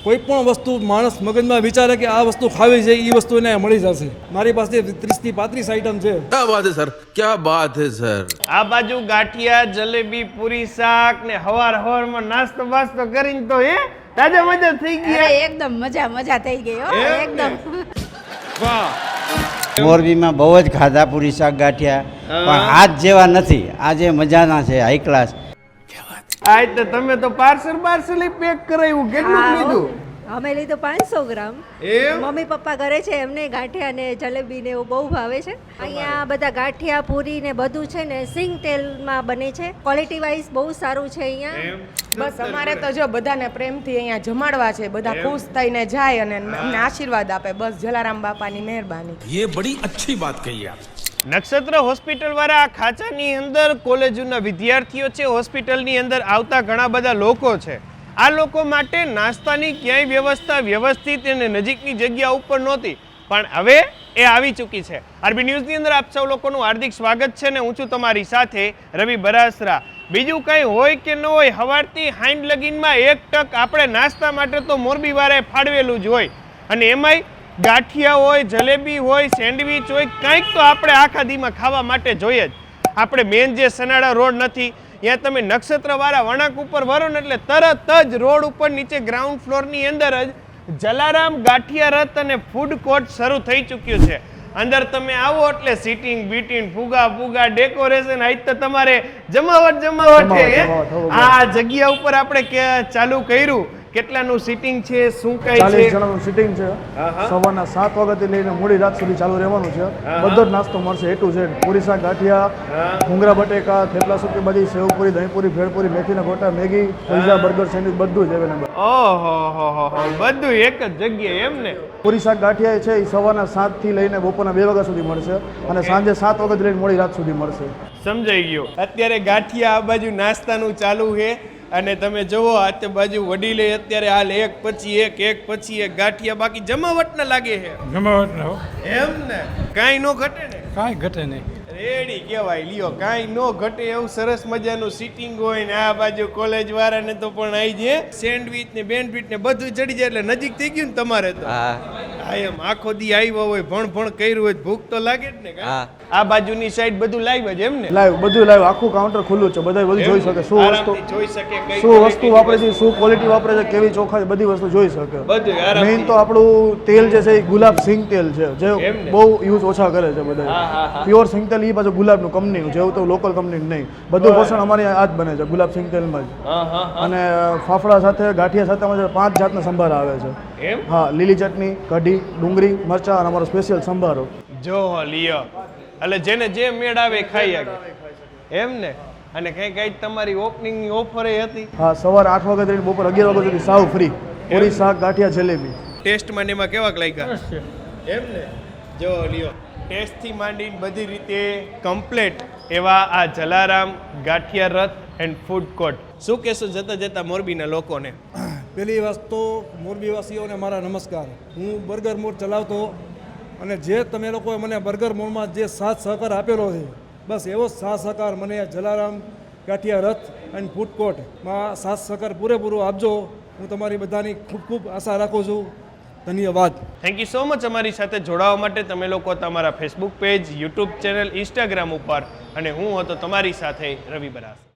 કોઈ પણ વસ્તુ માણસ મગજમાં વિચારે કે આ વસ્તુ ખાવી છે એ વસ્તુ એને મળી જશે. મારી પાસે 30 થી 35 આઈટમ છે. क्या बात है सर, क्या बात है सर. આ બાજુ ગાંઠિયા, જલેબી, પૂરી, શાક ને હવારમાં નાસ્તો બાસ્તો કરીને તો તાજા મજા થઈ ગયા. એકદમ મજા થઈ ગઈ હો એકદમ. વાહ. મોરબીમાં બહુ જ ખાધા પૂરી શાક ગાંઠિયા, પણ હાથ જેવા નથી. આજે મજાના છે, હાઈ ક્લાસ. આજ તો તમે તો પાર્સલ પેક કરાવ્યું. કેટલું લીધું? અમે લીધું 500 ગ્રામ. એમ? મમ્મી પપ્પા કરે છે, એમને ગાંઠિયા ને જલેબી ને એવું બહુ ભાવે છે. અહીંયા બધા ગાંઠિયા પૂરી ને બધું છે ને સિંગ તેલમાં બને છે. ક્વોલિટી વાઇઝ બહુ સારું છે અહીંયા. બસ અમારે તો જો બધાને પ્રેમથી અહીંયા જમાડવા છે, બધા ખુશ થઈને જાય અને અમને આશીર્વાદ આપે. બસ જલારામ બાપાની મહેરબાની. ये बड़ी अच्छी बात कही आप. નક્ષત્ર હોસ્પિટલ વાળા આ ખાંચાની અંદર કોલેજના વિદ્યાર્થીઓ છે, હોસ્પિટલની અંદર આવતા ઘણા બધા લોકો છે. આ લોકો માટે નાસ્તાની ક્યાંય વ્યવસ્થા વ્યવસ્થિત અને નજીકની જગ્યા ઉપર નહોતી, પણ હવે એ આવી ચૂકી છે. આરબી ન્યૂઝની અંદર આપ સૌ લોકોનું હાર્દિક સ્વાગત છે ને હું છું તમારી સાથે રવિ બરાસરા. બીજું કંઈ હોય કે ન હોય, હવારથી હાઈન્ડ લગીનમાં એક ટક આપણે નાસ્તા માટે તો મોરબી વાળાએ ફાળવેલું જ હોય, અને એમાંય ગાંઠિયા હોય, જલેબી હોય, સેન્ડવિચ હોય, કંઈક તો આપણે આખા દીમાં ખાવા માટે જોઈએ જ. આપણે મેન જે સનાડા રોડ નથી, ત્યાં તમે નક્ષત્રવાળા વળાંક ઉપર વરો ને એટલે તરત જ રોડ ઉપર નીચે ગ્રાઉન્ડ ફ્લોરની અંદર જ જલારામ ગાંઠિયા રથ અને ફૂડ કોર્ટ શરૂ થઈ ચૂક્યું છે. અંદર તમે આવો એટલે સીટિંગ બીટિંગ ફુગા ડેકોરેશન, આજ તો તમારે જમાવટ છે. આ જગ્યા ઉપર આપણે ચાલુ કર્યું. કેટલાનું સીટિંગ છે, શું કઈ છે? 40 જણાનું સીટિંગ છે. સવારના 7 વાગ્યાથી લઈને મોડી રાત સુધી ચાલુ રહેવાનું છે. બધો જ નાસ્તો મળશે, એ ટુ ઝેડ. પૂરી શાક, ગાંઠિયા, ભૂંગળા બટેકા, થેપલા સુકી ભાજી, સેવપુરી, દહીંપુરી, ભેળપુરી, મેથીના ગોટા, મેગી, પિઝા, બર્ગર, સેન્ડવિચ બધું જ અવેલેબલ. ઓહો બધું એક જ જગ્યાએ એમ ને? પૂરી શાક ગાંઠિયા છે એ સવારના 7 થી લઈને બપોરના 2 વાગ્યા સુધી મળશે, અને સાંજે 7 વાગ્યાથી લઈને મોડી રાત સુધી મળશે. સમજાઈ ગયું. અત્યારે ગાંઠિયા આ બાજુ નાસ્તાનું ચાલુ છે, અને તમે જુઓ આ બાજુ વડીલે અત્યારે હાલ એક પછી એક ગાંઠિયા. બાકી જમાવટ ના લાગે છે? જમાવટ ના હો, એમ ને? કાંઈ નો ઘટે ને? કાંઈ ઘટે નહીં. રેડી કહેવાય. લ્યો, કાંઈ નો ઘટે એવું સરસ મજાનું સીટિંગ હોય ને આ બાજુ કોલેજ વાળાને તો પણ આવી જાય સેન્ડવિચ ને બેન્ડવિચ ને બધું ચડી જાય એટલે નજીક થઈ ગયું ને તમારે તો. હા એમ આખો દી આવ્યો હોય, ભણ કર્યું હોય, ભૂખ તો લાગે જ ને. આ બાજુની સાઈડ બધું લાઈવ જ એમ ને? લાઈવ, બધું લાઈવ, આખું કાઉન્ટર ખુલ્લું છે. બધા બધું જોઈ શકે, શું વસ્તુ વાપરે છે, શું ક્વોલિટી વાપરે છે, કેવી ચોખ્ખાઈ, બધી વસ્તુ જોઈ શકે. બધું મેઇન તો આપણું તેલ જે છે એ ગુલાબ સિંગ તેલ છે, જે બહુ યુઝ ઓછા કરે છે બધા. પ્યોર સિંગ તેલ એ પાછું ગુલાબનું કંપનીનું, જેવું તો લોકલ કંપનીનું નહીં. બધું પોષણ અમારે આ જ બને છે ગુલાબ સિંગ તેલમાં જ. અને ફાફડા સાથે, ગાંઠિયા સાથે અમારે 5 જાતના સંભાર આવે છે. હા, લીલી ચટણી, કઢી, ડુંગળી, મરચા અને અમારો સ્પેશિયલ સંભારો. જો લિયો, એટલે જેને જે મેળ આવે ખાઈ શકે એમ ને? અને કઈ તમારી ઓપનિંગની ઓફર એ હતી? હા, સવારે 8 વાગ્યાથી બપોર 11 વાગ્યા સુધી સાવ ફ્રી પૂરી શાક ગાંઠિયા જલેબી. ટેસ્ટમાં ને એમાં કેવાક લાગ્યા એમ ને? જો લિયો, ટેસ્ટથી માંડીને બધી રીતે કમ્પ્લેટ એવા આ જલારામ ગાંઠિયા રથ એન્ડ ફૂડ કોર્ટ. શું કહેશો જતા મોરબીના લોકોને? પહેલી વાત તો મોરબીવાસીઓને મારા નમસ્કાર. હું બર્ગર મોડ ચલાવતો, અને જે તમે લોકોએ મને બર્ગર મોડમાં જે સાથ સહકાર આપેલો છે, બસ એવો સાથ સહકાર મને જલારામ ગાંઠિયા રથ એન્ડ ફૂડ કોર્ટમાં સાથ સહકાર પૂરેપૂરો આપજો. હું તમારી બધાની ખૂબ ખૂબ આશા રાખું છું. ધન્યવાદ. થેન્ક યુ સો મચ અમારી સાથે જોડાવા માટે. તમે લોકો તમારા Facebook page, YouTube channel, Instagram ઉપર, અને હું હતો તમારી સાથે રવિ બરાસ.